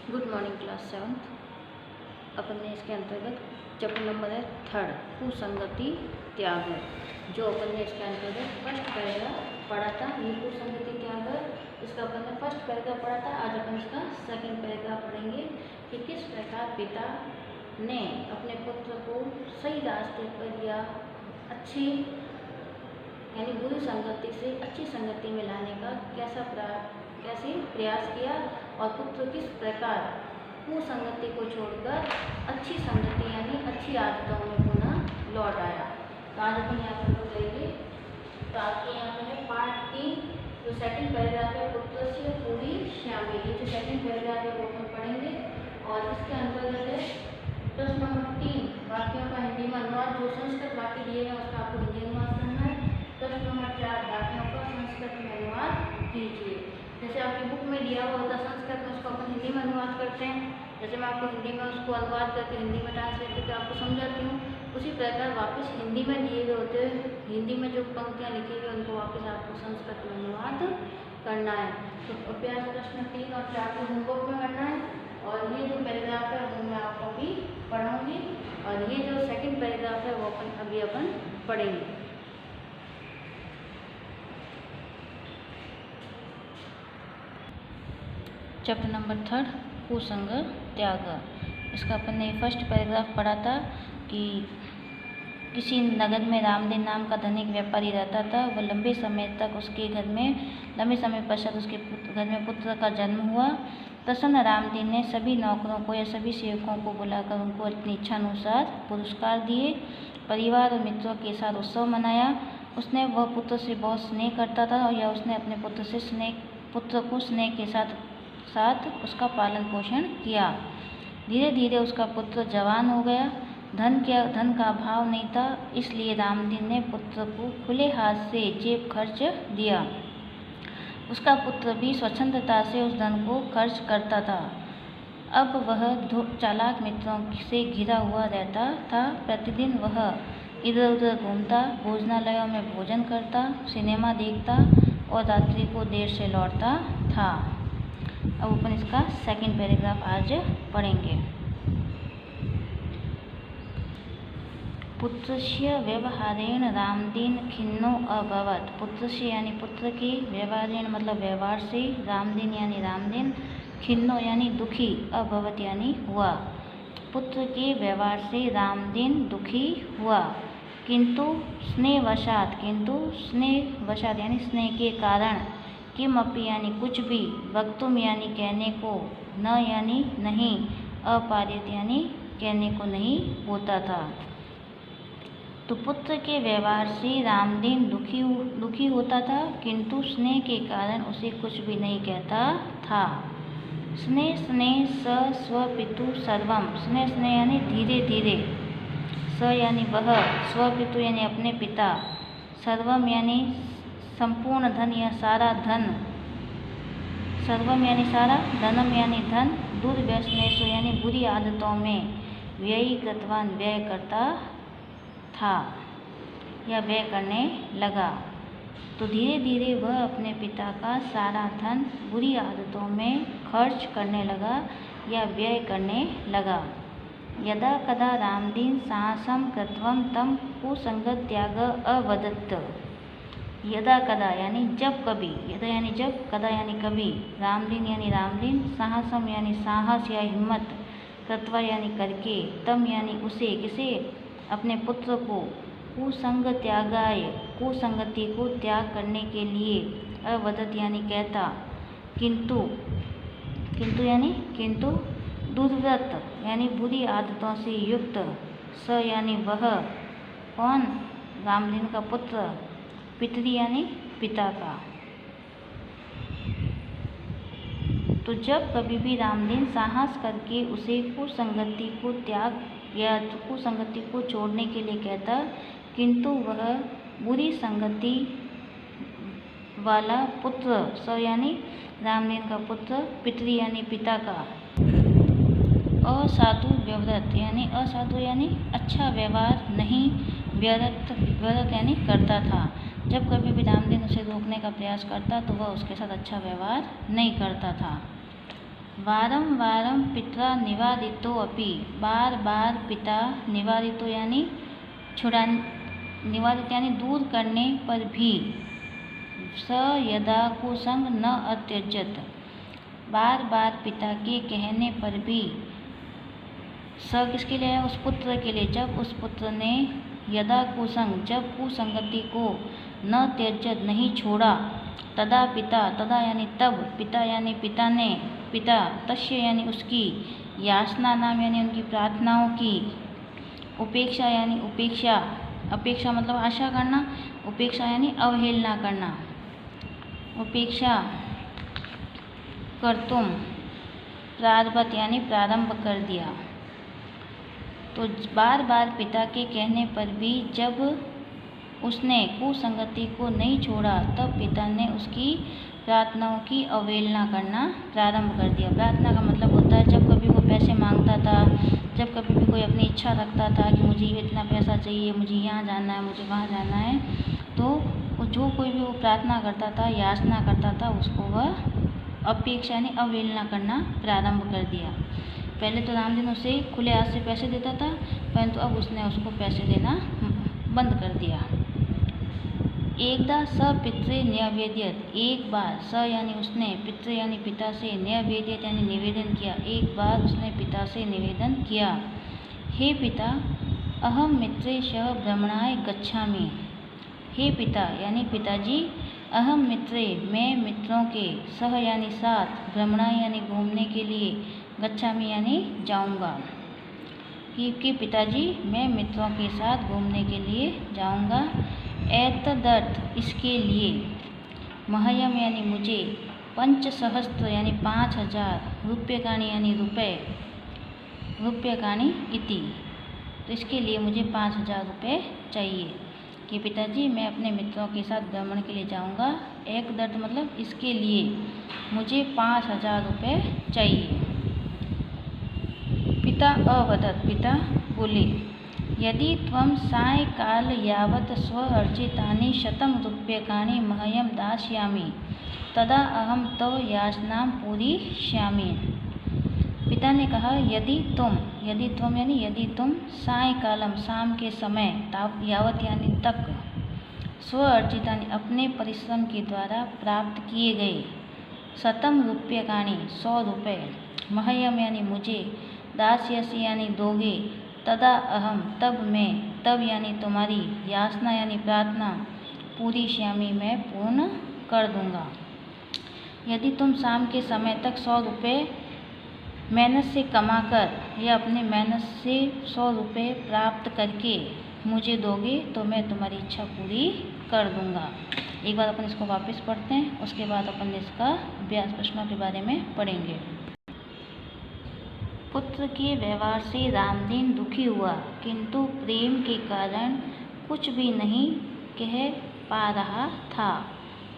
Good morning class 7। अपन ने इसके अंतर्गत चैप्टर नंबर है 3 कुसंगति त्याग। जो अपन ने इसके अंतर्गत फर्स्ट पैराग्राफ पढ़ा था, ये कुसंगति त्याग, इसका अपन ने फर्स्ट पैराग्राफ पढ़ा था। आज अपन इसका सेकंड पैराग्राफ पढ़ेंगे कि किस प्रकार पिता ने अपने पुत्र को सही रास्ते पर या अच्छी यानी बुरी संगति से अच्छी संगति में लाने का कैसे प्रयास किया और पुत्र किस प्रकार कुसंगति को छोड़कर अच्छी संगति यानी अच्छी आदतों में पुनः लौट आया। तो आज अपन यहाँ पर बताइए। तो आपके यहाँ पर है पार्ट 3 जो सेकंड पैराग्राफ है, पुत्र से पूरी श्यामी। ये जो सेकंड पैराग्राफ है वो अपन पढ़ेंगे और इसके अंतर्गत है प्रश्न नंबर 3 वाक्यों का हिंदी में अनुवाद। जो संस्कृत वाक्य दिए गए उसका आपको हिंदी अनुवाद करना है। प्रश्न नंबर 4 वाक्यों का संस्कृत में अनुवाद कीजिए। जैसे आपकी बुक में दिया हुआ होता संस्कृत में, उसको अपन हिंदी में अनुवाद करते हैं। जैसे मैं आपको हिंदी में उसको अनुवाद करके हिंदी में ट्रांसलेट करके आपको समझाती हूँ, उसी प्रकार वापस हिंदी में दिए गए होते हैं, हिंदी में जो पंक्तियाँ लिखी गई उनको वापस आपको संस्कृत में अनुवाद करना है। तो अभ्यास प्रश्न 3 और 4 को होमवर्क में करना है और ये जो पैराग्राफ है वो मैं आपको अभी पढ़ाऊँगी और ये जो सेकेंड पैराग्राफ है वो अपन पढ़ेंगे। चैप्टर नंबर 3 कुसंग त्याग। इसका अपन ने फर्स्ट पैराग्राफ पढ़ा था कि किसी नगर में रामदीन नाम का धनिक व्यापारी रहता था। वह लंबे समय पश्चात उसके घर में पुत्र का जन्म हुआ। प्रसन्न रामदीन ने सभी नौकरों को या सभी सेवकों को बुलाकर उनको अपनी इच्छानुसार पुरस्कार दिए। परिवार और मित्रों के साथ उत्सव मनाया। उसने वह पुत्र से बहुत स्नेह करता था या उसने अपने पुत्र को स्नेह के साथ उसका पालन पोषण किया। धीरे धीरे उसका पुत्र जवान हो गया। धन का अभाव नहीं था, इसलिए रामदीन ने पुत्र को खुले हाथ से जेब खर्च दिया। उसका पुत्र भी स्वच्छंदता से उस धन को खर्च करता था। अब वह चालाक मित्रों से घिरा हुआ रहता था। प्रतिदिन वह इधर उधर घूमता, भोजनालयों में भोजन करता, सिनेमा देखता और रात्रि को देर से लौटता था। अब अपन इसका सेकंड पैराग्राफ आज पढ़ेंगे। पुत्रस्य व्यवहारेण रामदीन खिन्नो अभवत्। पुत्रस्य यानी पुत्र के, व्यवहारेण मतलब व्यवहार से, रामदीन यानी रामदीन, खिन्नो यानी दुखी, अभवत् यानी हुआ। पुत्र के व्यवहार से रामदीन दुखी हुआ। किंतु स्नेहवशात यानी स्नेह के कारण, किमपि यानी कुछ भी, वक्तुम यानी कहने को, न यानी नहीं, अपार्यत यानी कहने को नहीं होता था। तो पुत्र के व्यवहार से रामदीन दुखी होता था, किंतु स्नेह के कारण उसे कुछ भी नहीं कहता था। स्नेह स स्वपितु सर्वम। स्नेह यानी धीरे धीरे, स यानी वह, स्वपितु यानी अपने पिता, सर्वम यानी संपूर्ण धन या सारा धन, सर्वम यानी सारा, धनम यानी धन, दुर्व्यसनेषु यानी बुरी आदतों में, व्ययी कृतवान व्यय करता था या व्यय करने लगा। तो धीरे धीरे वह अपने पिता का सारा धन बुरी आदतों में खर्च करने लगा या व्यय करने लगा। यदा कदा रामदीन साहसम कृत्वम तम कुसंगत त्याग अवदत्। यदा कदा यानी जब कभी, यदा यानी जब, कदा यानी कभी, रामदीन यानी रामदीन, साहसम यानी साहस या हिम्मत, कृत्वा यानी करके, तम यानी उसे, किसे, अपने पुत्र को, कुसंगति को त्याग करने के लिए, अवदत् यानी कहता, किंतु दुर्व्रत यानी बुरी आदतों से युक्त, स यानी वह, कौन, रामदीन का पुत्र, पितरी यानी पिता का। तो जब कभी भी रामदीन साहस करके उसे कुसंगति को त्याग या कुसंगति को छोड़ने के लिए कहता, किंतु वह बुरी संगति वाला पुत्र, स यानी रामदीन का पुत्र, पितरी यानी पिता का, असाधु व्यव्रत यानी अच्छा व्यवहार नहीं, व्यरत यानी करता था। जब कभी भी रामदीन उसे रोकने का प्रयास करता तो वह उसके साथ अच्छा व्यवहार नहीं करता था। वारं वारं पित्रा निवारितो अपि, बार बार पिता निवारितो यानी छुड़ा, निवारित यानी दूर करने पर भी, स यदा कुसंग न अत्यजत, बार बार पिता के कहने पर भी, स किसके लिए है? उस पुत्र के लिए, जब उस पुत्र ने यदा कुसंग जब कुसंगति को न त्यजत नहीं छोड़ा, तदा पिता, तदा यानी तब, पिता यानी पिता ने, पिता तस्य यानी उसकी, याचना नाम यानी उनकी प्रार्थनाओं की, उपेक्षा यानी उपेक्षा, अपेक्षा मतलब आशा करना, उपेक्षा यानी अवहेलना करना, उपेक्षा कर्तुम प्रारभत यानी प्रारंभ कर दिया। तो बार बार पिता के कहने पर भी जब उसने कुसंगति को नहीं छोड़ा, तब पिता ने उसकी प्रार्थनाओं की अवहेलना करना प्रारंभ कर दिया। प्रार्थना का मतलब होता है जब कभी वो पैसे मांगता था, जब कभी भी कोई अपनी इच्छा रखता था कि मुझे इतना पैसा चाहिए, मुझे यहाँ जाना है, मुझे वहाँ जाना है, तो जो कोई भी वो प्रार्थना करता था, याचना करता था, उसको वह अपेक्षा यानी अवहेलना करना प्रारंभ कर दिया। पहले तो रामदीन उसे खुले हाथ से पैसे देता था, परंतु अब उसने उसको पैसे देना बंद कर दिया। एकदा स पित्रे न्यवेद्यत, एक बार, स यानी उसने, पित्रे यानी पिता से, न्यवेद्यत यानी निवेदन किया, एक बार उसने पिता से निवेदन किया, हे पिता, अहम मित्रे सह भ्रमणाय गच्छामि, हे पिता यानी पिताजी, अहम मित्रे मैं मित्रों के, सह यानी साथ, भ्रमणाय यानी घूमने के लिए, गच्छामि यानी जाऊंगा, कि पिताजी मैं मित्रों के साथ घूमने के लिए जाऊंगा, एतदर्थ इसके लिए, मह्यम यानी मुझे, पंचसहस्त्र यानी 5000, रूप्यकाणि यानी रुपये, रूप्यकाणि इति, तो इसके लिए मुझे 5000 रुपये चाहिए, कि पिताजी मैं अपने मित्रों के साथ भ्रमण के लिए जाऊंगा, एक दर्थ मतलब इसके लिए मुझे 5000 रुपये चाहिए। पिता अवदत्, पिता बोले, यदि त्वं सायंकाल यावत् स्व अर्जितानि 100 रूप्यकाणि मह्यं दास्यामि, तदा अहम तव याचनां पूरिष्यामि। पिता ने कहा, यदि तुम यानी यदि तुम सायंकालम शाम के समय, यावत यानी तक, स्व अर्जितानि अपने परिश्रम के द्वारा प्राप्त किए गए, 100 रूप्यकाणि 100 रुपये, मह्यम यानी मुझे, दास्यसि यानी दोगे, तदा अहम तब मैं, तब यानी तुम्हारी, याचना यानी प्रार्थना, पूरिष्यामि मैं पूर्ण कर दूंगा। यदि तुम शाम के समय तक 100 रुपये मेहनत से कमाकर या अपने मेहनत से 100 रुपये प्राप्त करके मुझे दोगे तो मैं तुम्हारी इच्छा पूरी कर दूंगा। एक बार अपन इसको वापस पढ़ते हैं, उसके बाद अपन इसका अभ्यास प्रश्नों के बारे में पढ़ेंगे। पुत्र के व्यवहार से रामदीन दुखी हुआ, किंतु प्रेम के कारण कुछ भी नहीं कह पा रहा था।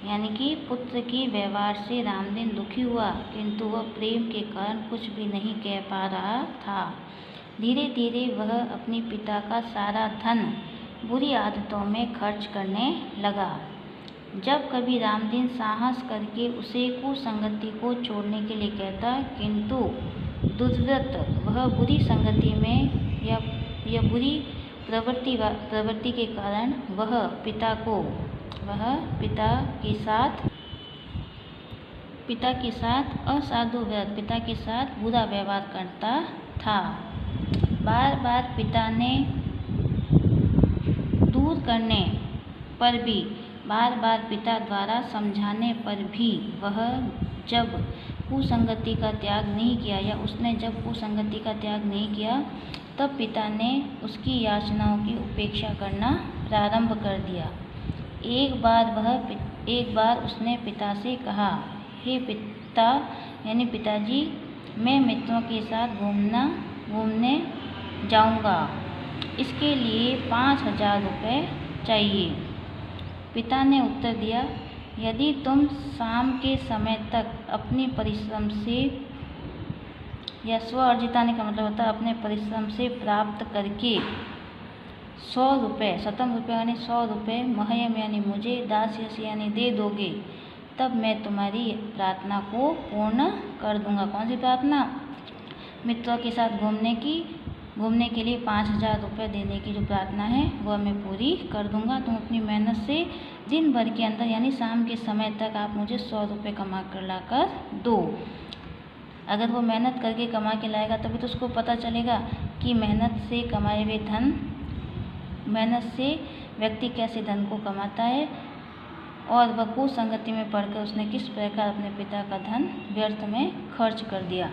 यानी कि पुत्र के व्यवहार से रामदीन दुखी हुआ, किंतु वह प्रेम के कारण कुछ भी नहीं कह पा रहा था। धीरे धीरे वह अपने पिता का सारा धन बुरी आदतों में खर्च करने लगा। जब कभी रामदीन साहस करके उसे कुसंगति को छोड़ने के लिए कहता, किंतु दुर्दत वह बुरी संगति में या बुरी प्रवृत्ति के कारण वह पिता के साथ असाधु व्यवहार, पिता के साथ बुरा व्यवहार करता था। बार बार पिता ने दूर करने पर भी, बार बार पिता द्वारा समझाने पर भी वह जब कुसंगति का त्याग नहीं किया, या उसने जब कुसंगति का त्याग नहीं किया, तब पिता ने उसकी याचनाओं की उपेक्षा करना प्रारंभ कर दिया। एक बार उसने पिता से कहा, हे पिता यानी पिताजी, मैं मित्रों के साथ घूमने जाऊंगा, इसके लिए 5000 रुपये चाहिए। पिता ने उत्तर दिया, यदि तुम शाम के समय तक अपने परिश्रम से, या स्व अर्जिताने का मतलब होता है अपने परिश्रम से प्राप्त करके 100 रुपये, 100 रुपये यानी 100 रुपये, मह्यम यानी मुझे, दास्यसि यानी दे दोगे, तब मैं तुम्हारी प्रार्थना को पूर्ण कर दूंगा। कौन सी प्रार्थना? मित्रों के साथ घूमने के लिए 5,000 रुपये देने की जो प्रार्थना है वह मैं पूरी कर दूंगा। तुम अपनी मेहनत से दिन भर के अंदर यानी शाम के समय तक आप मुझे 100 रुपये कमा कर ला कर दो। अगर वो मेहनत करके कमा के लाएगा तभी तो उसको पता चलेगा कि मेहनत से कमाए हुए धन, मेहनत से व्यक्ति कैसे धन को कमाता है और वह कुसंगति में पड़कर उसने किस प्रकार अपने पिता का धन व्यर्थ में खर्च कर दिया।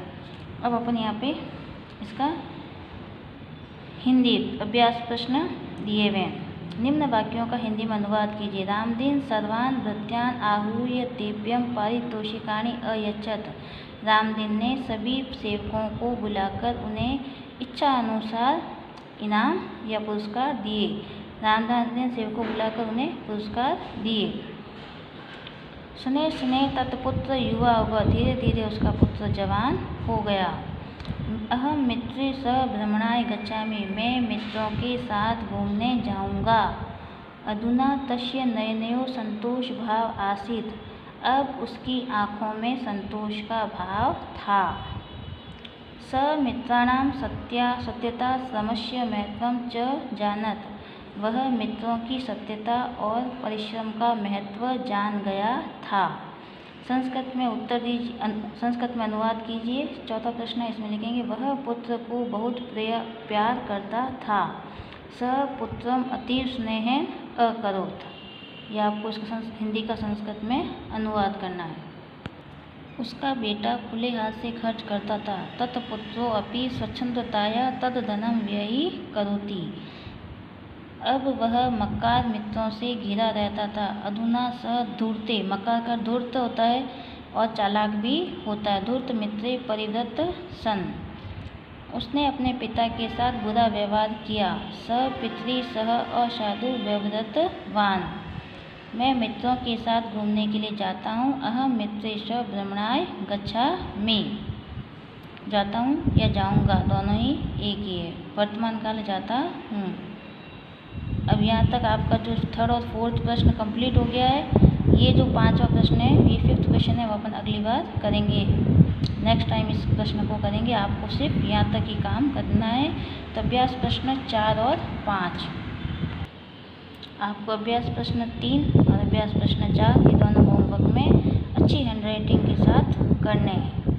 अब अपन यहाँ पे इसका हिंदी अभ्यास प्रश्न दिए हुए हैं। निम्न वाक्यों का हिंदी में अनुवाद कीजिए। रामदीन सर्वान भृत्यान आहूय तेभ्यम पारितोषिकाणि अयच्छत्। रामदीन ने सभी सेवकों को बुलाकर उन्हें इच्छा अनुसार इनाम या पुरस्कार दिए। रामदास ने सेवकों को बुलाकर उन्हें पुरस्कार दिए। स्नेह स्नेह तत्पुत्र युवा हुआ, धीरे धीरे उसका पुत्र जवान हो गया। अहम मित्रे सह भ्रमणाय गच्छामि, मैं मित्रों के साथ घूमने जाऊंगा। अधुना तस्य नयनयो संतोष भाव आसीत्, अब उसकी आँखों में संतोष का भाव था। स मित्राणां सत्यता श्रमस्य महत्वं च जानत, वह मित्रों की सत्यता और परिश्रम का महत्व जान गया था। संस्कृत में उत्तर दीजिए, संस्कृत में अनुवाद कीजिए। चौथा प्रश्न है, इसमें लिखेंगे वह पुत्र को बहुत प्यार करता था। स पुत्रम अतीव स्नेह अकरोत्। यह आपको इसका हिंदी का संस्कृत में अनुवाद करना है। उसका बेटा खुले हाथ से खर्च करता था। तत्पुत्रो अपि स्वच्छंदताया तद धनम व्ययी करोति। अब वह मक्कार मित्रों से घिरा रहता था। अधुना स धूर्ते, मक्कार का धूर्त होता है और चालाक भी होता है। धूर्त मित्रे परिवृत सन, उसने अपने पिता के साथ बुरा व्यवहार किया। स पितरी सह असाधु व्यवहृतवान, मैं मित्रों के साथ घूमने के लिए जाता हूँ। अहम मित्रेश भ्रमणाय गच्छामि, जाता हूँ या जाऊँगा दोनों ही एक ही है, वर्तमान काल जाता हूँ। अब यहाँ तक आपका जो थर्ड और फोर्थ प्रश्न कंप्लीट हो गया है। ये जो पांचवा प्रश्न है, ये फिफ्थ क्वेश्चन है, वो अपन अगली बार करेंगे। नेक्स्ट टाइम इस प्रश्न को करेंगे। आपको सिर्फ यहाँ तक ही काम करना है। तो अभ्यास प्रश्न 4 और 5 आपको अभ्यास प्रश्न 3 और अभ्यास प्रश्न 4 ये दोनों होमवर्क में अच्छी हैंडराइटिंग के साथ करने हैं।